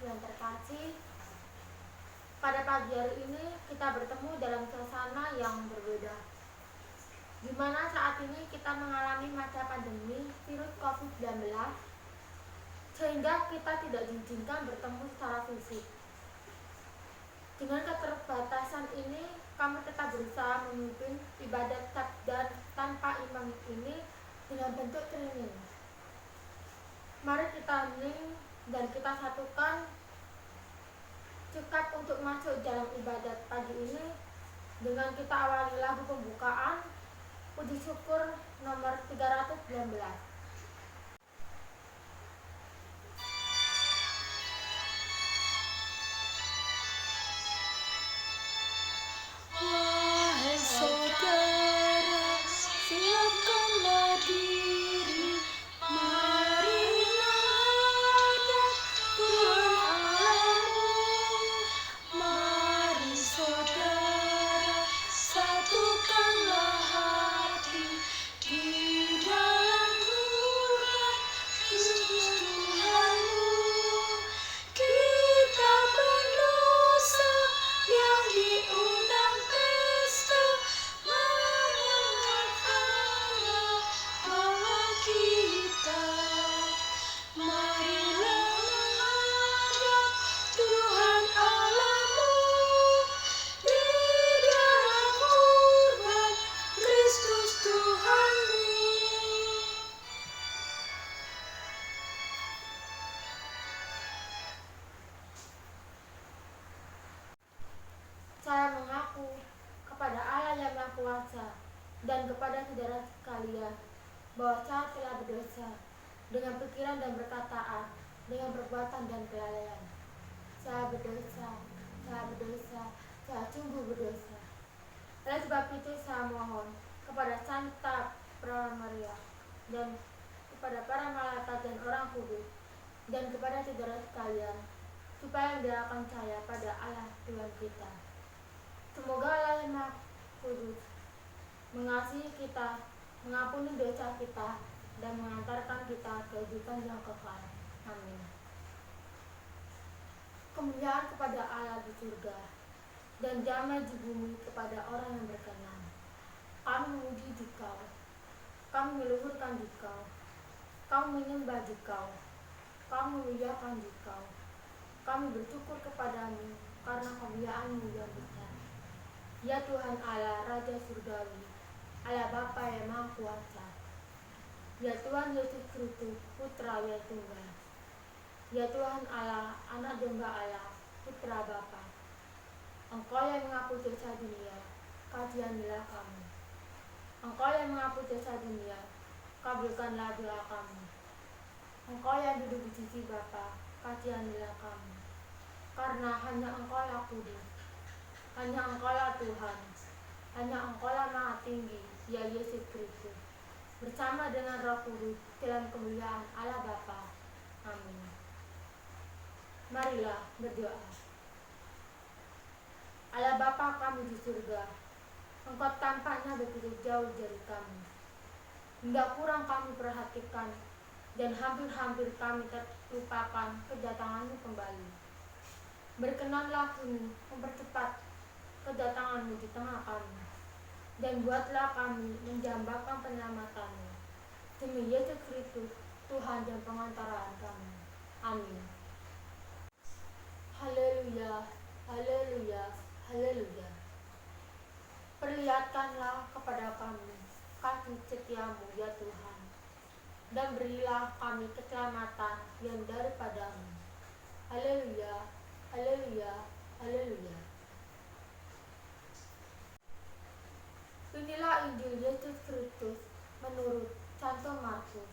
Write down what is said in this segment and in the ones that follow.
yang terkasih, pada pagi hari ini kita bertemu dalam suasana yang berbeda, di mana saat ini kita mengalami masa pandemi virus COVID-19, sehingga kita tidak diizinkan bertemu secara fisik. Dengan keterbatasan ini, kami tetap berusaha memimpin ibadat sabda tanpa imam ini dengan bentuk training. Mari kita hening dan kita satukan sikap untuk masuk dalam ibadat pagi ini dengan kita awali lagu pembukaan puji syukur nomor 319. Wahai saudara, siapkanlah diri, marilah hadap Tuhan Allahmu. Mari saudara, satukanlah hati di dalam Tuhan Kristus Tuhanmu. Kita berdosa yang diundang pesta mengenal Allah Allah kita. Marilah menghadap Tuhan Allahmu di dalam kurban Kristus Tuhanmu. Saya mengaku kepada Allah yang Maha Kuasa dan kepada saudara sekalian bahwa saya telah berdosa dengan pikiran dan perkataan, dengan perbuatan dan kelalaian. Saya berdosa, saya sungguh berdosa. Oleh sebab itu saya mohon kepada Santa Perawan Maria dan kepada para malaikat dan orang kudus dan kepada saudara sekalian supaya mendoakan saya pada Allah Tuhan kita. Semoga Allah yang Maha Kudus mengasihi kita, mengampuni dosa kita, dan mengantarkan kita ke kehidupan yang kekal. Amin. Kemuliaan kepada Allah di surga dan damai di bumi kepada orang yang berkenan. Kami memuji Dikau, kami meluhurkan Dikau, kami menyembah Dikau, kami memuliakan Dikau, kami bersyukur kepadamu karena kemuliaan-Mu yang besar. Ya Tuhan Allah, Raja Surgawi, Allah Bapa yang Maha Kuasa. Ya Tuhan Yesus Kristus, Putra yang Tunggal. Ya Tuhan Allah, Anak Domba Allah, Putra Bapa. Engkau yang menghapus dosa dunia, kasihanilah kami. Engkau yang menghapus dosa dunia, kabulkanlah doa kami. Engkau yang duduk di sisi Bapa, kasihanilah kami. Karena hanya Engkau lah kudus, hanya Engkau lah Tuhan, hanya Engkau lah Maha Tinggi, ya Yesus Kristus, bersama dengan Roh Kudus dalam kemuliaan Allah Bapa. Amin. Marilah berdoa. Allah Bapa kami di surga, Engkau tampaknya begitu jauh dari kami, hingga kurang kami perhatikan dan hampir-hampir kami terlupakan kedatangan-Mu kembali. Berkenanlah kini mempercepat kedatangan-Mu di tengah kami, dan buatlah kami menjambakan penyelamat-Mu. Demi Yesus Kristus, Tuhan dan pengantaraan kami. Amin. Haleluya, haleluya, haleluya. Perlihatkanlah kepada kami kasih setia-Mu ya Tuhan, dan berilah kami keselamatan yang daripada-Mu. Haleluya, haleluya, haleluya. Inilah Injil Yesus Kristus menurut Santo Markus.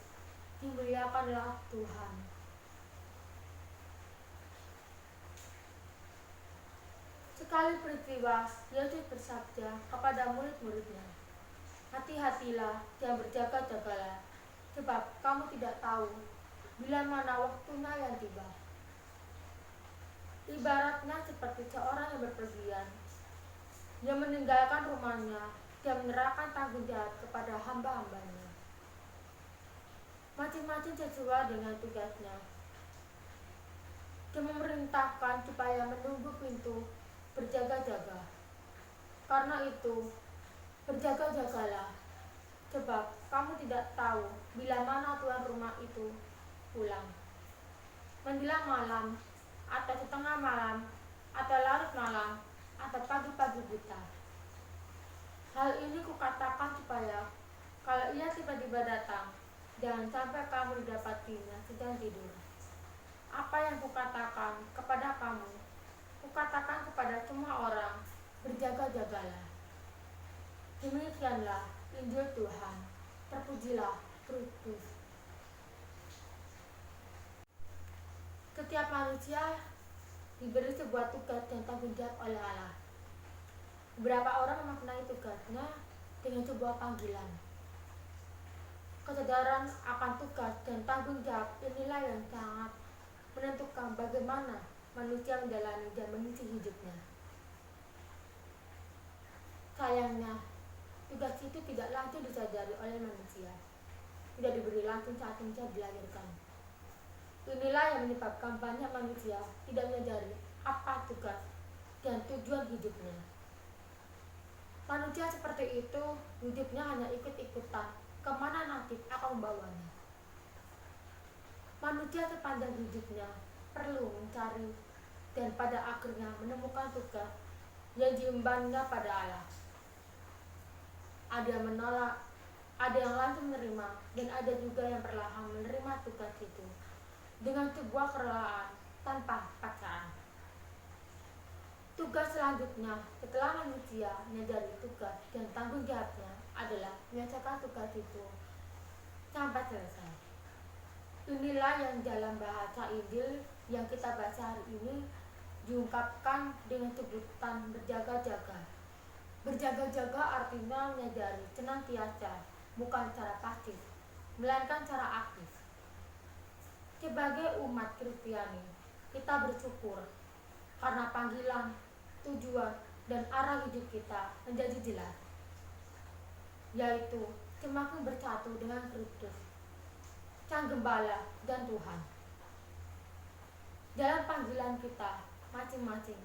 Dimuliakanlah Tuhan. Sekali peristiwa, Yesus bersabda kepada murid-muridnya, hati-hatilah dan berjaga-jagalah, sebab kamu tidak tahu bila mana waktunya yang tiba. Ibaratnya seperti seorang yang berpergian, yang meninggalkan rumahnya dan menyerahkan tanggung jawab kepada hamba-hambanya, masing-masing sesuai dengan tugasnya. Dia memerintahkan supaya menunggu pintu berjaga-jaga. Karena itu, berjaga-jagalah, sebab kamu tidak tahu bila mana tuan rumah itu pulang. Menjelang malam, atau setengah malam, atau larut malam, atau pagi-pagi buta. Hal ini kukatakan supaya kalau ia tiba-tiba datang, jangan sampai kamu didapatinya sedang tidur. Apa yang kukatakan kepada kamu, kukatakan kepada semua orang, berjaga-jagalah. Demikianlah Injil Tuhan. Terpujilah Kristus. Setiap manusia diberi sebuah tugas dan tanggung jawab oleh Allah. Beberapa orang memaknai tugasnya dengan sebuah panggilan. Kesadaran akan tugas dan tanggung jawab inilah yang sangat menentukan bagaimana manusia menjalani dan mengisi hidupnya. Sayangnya, tugas itu tidak langsung disadari oleh manusia, tidak diberi langsung saat manusia dilahirkan. Inilah yang menyebabkan banyak manusia tidak menyadari apa tugas dan tujuan hidupnya. Manusia seperti itu, hidupnya hanya ikut-ikutan kemana nasib akan membawanya. Manusia sepanjang hidupnya perlu mencari dan pada akhirnya menemukan tugas yang diembannya pada Allah. Ada yang menolak, ada yang langsung menerima, dan ada juga yang perlahan menerima tugas itu dengan sebuah kerelaan tanpa paksaan. Tugas selanjutnya setelah manusia menyadari tugas dan tanggung jawabnya adalah menyelesaikan tugas itu sampai selesai. Inilah yang dalam bahasa Injil yang kita baca hari ini diungkapkan dengan sebutan berjaga-jaga. Berjaga-jaga artinya menyadari senantiasa, bukan secara pasif, melainkan secara aktif. Sebagai umat Kristiani, kita bersyukur karena panggilan, tujuan, dan arah hidup kita menjadi jelas, yaitu semakin bersatu dengan Kristus, Sang Gembala dan Tuhan. Dalam panggilan kita masing-masing,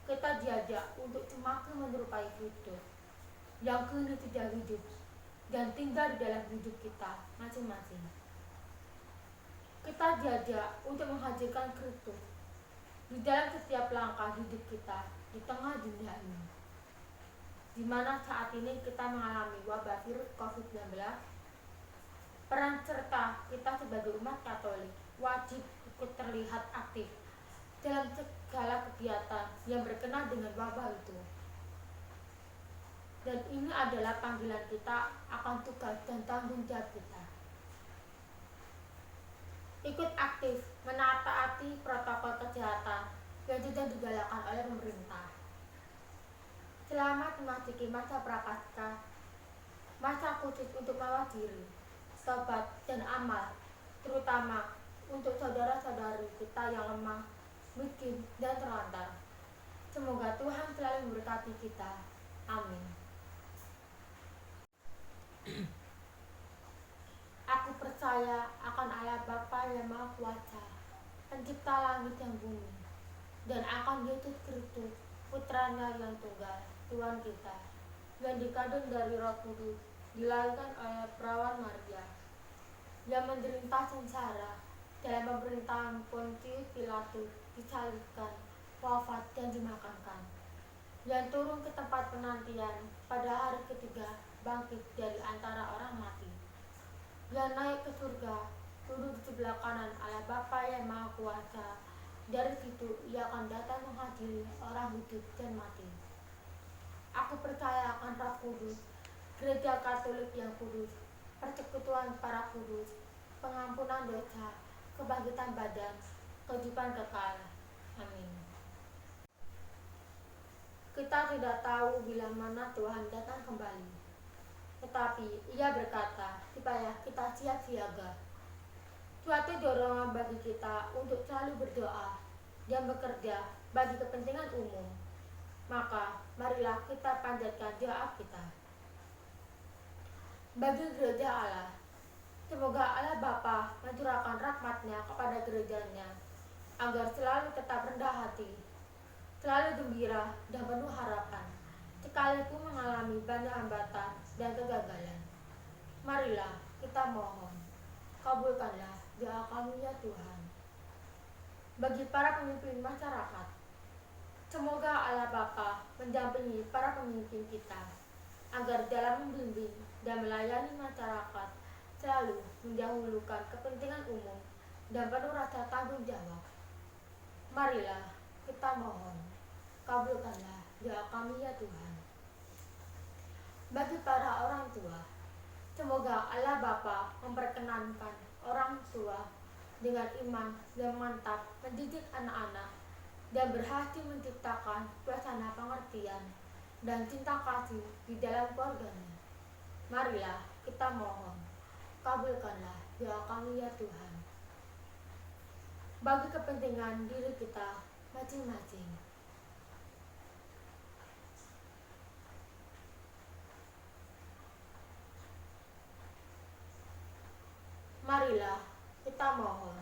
kita diajak untuk semakin menyerupai Kristus yang kini sudah hidup dan tinggal di dalam hidup kita masing-masing. Kita diajak untuk menghadirkan Kristus di dalam setiap langkah hidup kita di tengah dunia ini, di mana saat ini kita mengalami wabah virus COVID-19. Peran serta kita sebagai umat Katolik wajib ikut terlihat aktif dalam segala kegiatan yang berkenaan dengan wabah itu. Dan ini adalah panggilan kita akan tugas dan tanggung jawab kita. Ikut aktif menaati protokol kesehatan yang sudah digalakkan oleh pemerintah. Selama memasuki masa prapaskah, masa khusus untuk mawas diri, tobat dan amal, terutama untuk saudara-saudari kita yang lemah, miskin, dan terlantar. Semoga Tuhan selalu memberkati kita. Amin. Aku percaya akan Allah Bapa yang Maha Kuasa, Pencipta langit dan bumi, dan akan Yesus Kristus, Putranya yang tunggal, Tuhan kita, yang dikandung dari Roh Kudus, dilahirkan oleh perawan Maria, yang menderita sengsara dalam pemerintahan Pontius Pilatus, disalibkan, wafat dan dimakamkan, yang turun ke tempat penantian pada hari ketiga, bangkit dari antara orang mati, yang naik ke surga, duduk di sebelah kanan Allah Bapa yang Maha Kuasa. Dari situ ia akan datang menghadiri orang hidup dan mati. Aku percaya akan Roh Kudus, Gereja Katolik yang kudus, persekutuan para kudus, pengampunan dosa, kebangkitan badan, kehidupan kekal. Amin. Kita tidak tahu bila mana Tuhan datang kembali, tetapi Ia berkata supaya kita siap siaga. Suatu dorongan bagi kita untuk selalu berdoa dan bekerja bagi kepentingan umum. Maka marilah kita panjatkan doa kita. Bagi gereja Allah, semoga Allah Bapa mencurahkan rahmat-Nya kepada gerejanya agar selalu tetap rendah hati, selalu gembira dan penuh harapan, sekalipun mengalami banyak hambatan dan kegagalan. Marilah kita mohon, kabulkanlah doa kami ya Tuhan. Bagi para pemimpin masyarakat, semoga Allah Bapa mendampingi para pemimpin kita, agar dalam membimbing dan melayani masyarakat selalu mendahulukan kepentingan umum dan penuh rasa tanggung jawab. Marilah kita mohon, kabulkanlah doa kami ya Tuhan. Bagi para orang tua, semoga Allah Bapa memperkenankan orang tua dengan iman yang mantap mendidik anak-anak dan berhasil menciptakan suasana pengertian dan cinta kasih di dalam keluarganya. Marilah kita mohon, kabulkanlah doa kami ya Tuhan. Bagi kepentingan diri kita masing-masing, marilah kita mohon,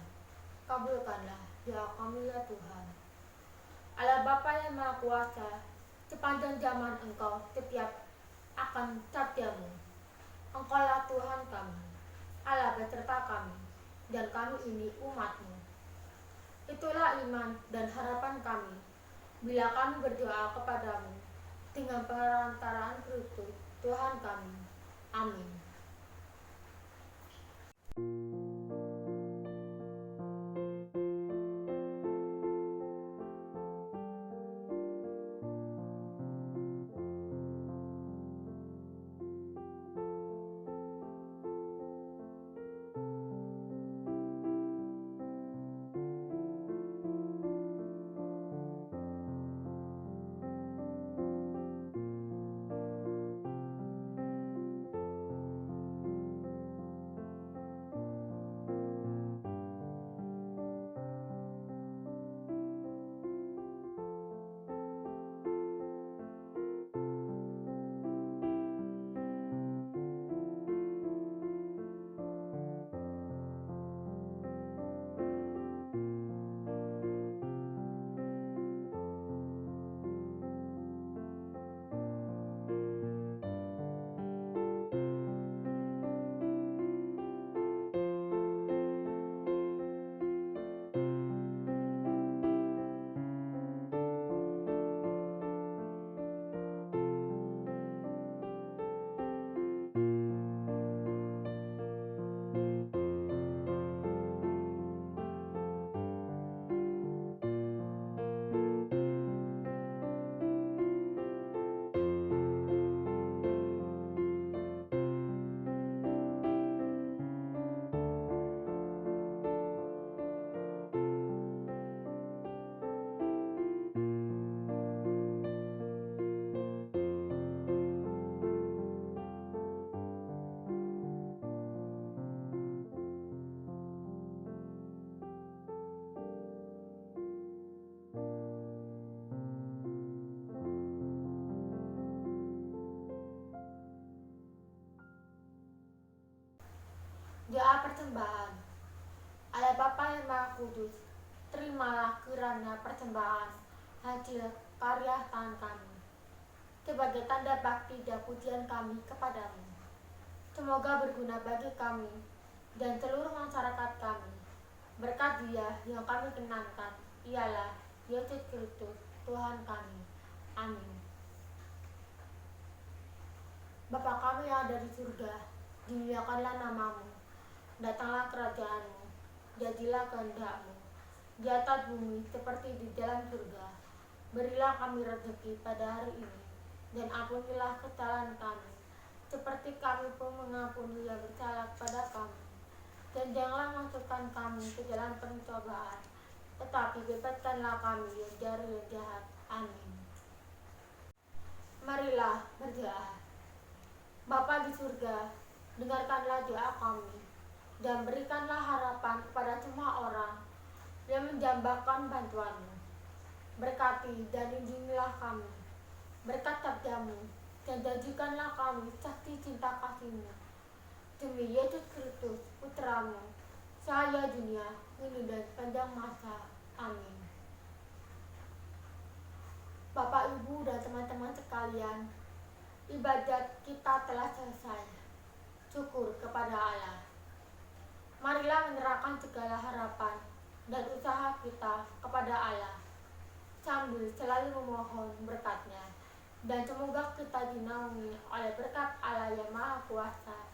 kabulkanlah doa kami ya Tuhan. Allah Bapa yang Maha Kuasa, sepanjang zaman Engkau setiap akan sabdamu. Engkaulah Tuhan kami, Allah beserta kami, dan kami ini umat-Mu. Itulah iman dan harapan kami, bila kami berdoa kepadamu, dengan perantaraan Kristus, Tuhan kami. Amin. Doa persembahan. Allah Bapa yang Maha Kudus, terimalah kiranya persembahan hasil karya tangan kami, sebagai tanda bakti dan pujian kami kepadamu. Semoga berguna bagi kami dan seluruh masyarakat kami. Berkat Dia yang kami kenankan, ialah Yesus Kristus, Tuhan kami. Amin. Bapa kami yang ada di surga, dimuliakanlah namamu. Datanglah kerajaanmu, jadilah kehendak-Mu di atas bumi seperti di dalam surga. Berilah kami rezeki pada hari ini, dan ampunilah kesalahan kami, seperti kami pun mengampuni yang bersalah kepada kami. Dan janganlah masukkan kami ke dalam pencobaan, tetapi bebaskanlah kami dari yang jahat. Amin. Marilah berdoa. Bapa di surga, dengarkanlah doa kami, dan berikanlah harapan kepada semua orang yang menjambakan bantuan-Mu. Berkati dan lindungilah kami, berkat sabda-Mu, dan jadikanlah kami saksi cinta kasih-Mu. Demi Yesus Kristus, Putra-Mu, cahaya dunia ini dan panjang masa. Amin. Bapak, Ibu, dan teman-teman sekalian, ibadat kita telah selesai. Syukur kepada Allah. Marilah menyerahkan segala harapan dan usaha kita kepada Allah, sambil selalu memohon berkat-Nya. Dan semoga kita dinaungi oleh berkat Allah yang Maha Kuasa.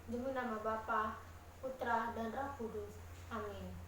Demi nama Bapa, Putra, dan Roh Kudus. Amin.